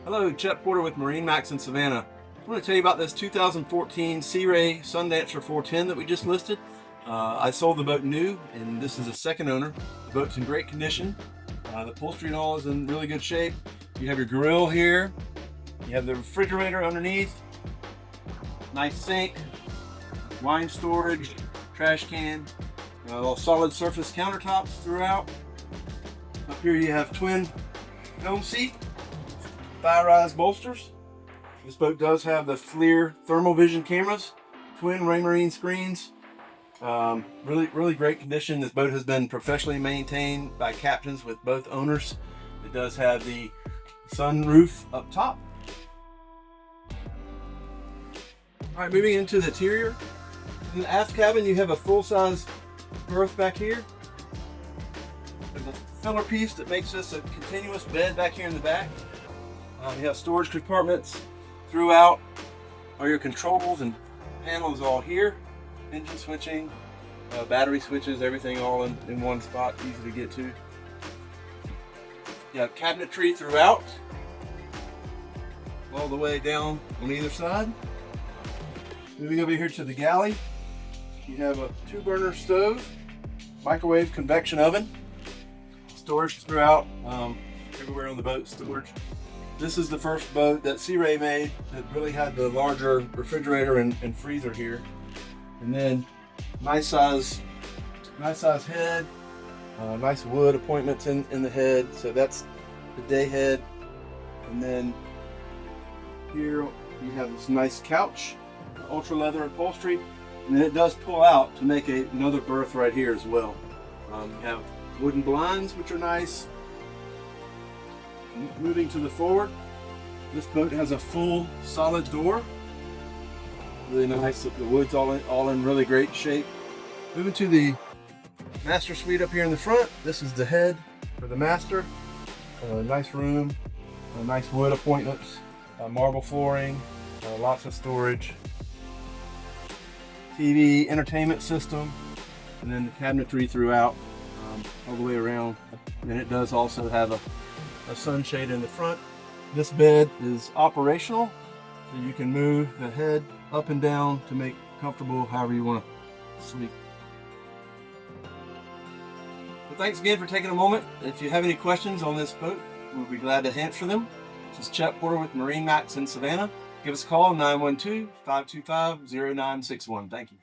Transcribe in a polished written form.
Hello, Chet Porter with MarineMax in Savannah. I want to tell you about this 2014 Sea Ray Sundancer 410 that we just listed. I sold the boat new, and this is a second owner. The boat's in great condition. The upholstery and all is in really good shape. You have your grill here. You have the refrigerator underneath. Nice sink, wine storage, trash can, all solid surface countertops throughout. Up here you have twin dome seat, thigh-rise bolsters. This boat does have the FLIR thermal vision cameras, twin Raymarine screens. Really great condition. This boat has been professionally maintained by captains with both owners. It does have the sunroof up top. All right, moving into the interior. In the aft cabin, you have a full-size berth back here. There's a filler piece that makes this a continuous bed back here in the back. You have storage compartments throughout. All your controls and panels all here. Engine switching, battery switches, everything all in one spot, easy to get to. You have cabinetry throughout, all the way down on either side. Moving over here to the galley, you have a 2-burner stove, microwave convection oven, storage throughout, everywhere on the boat, storage. This is the first boat that Sea Ray made that really had the larger refrigerator and freezer here. And then nice size head, nice wood appointments in the head. So that's the day head. And then here you have this nice couch, ultra leather upholstery. And then it does pull out to make another berth right here as well. You have wooden blinds, which are nice. Moving to the forward, this boat has a full solid door. Really nice. The wood's all in really great shape. Moving to the master suite up here in the front. This is the head for the master. Nice room, nice wood appointments, marble flooring, lots of storage, TV, entertainment system, and then the cabinetry throughout, all the way around. And it does also have a sunshade in the front. This bed is operational, so you can move the head up and down to make comfortable however you want to sleep. Well, thanks again for taking a moment. If you have any questions on this boat, we'll be glad to answer them. This is Chet Porter with MarineMax in Savannah. Give us a call, 912-525-0961. Thank you.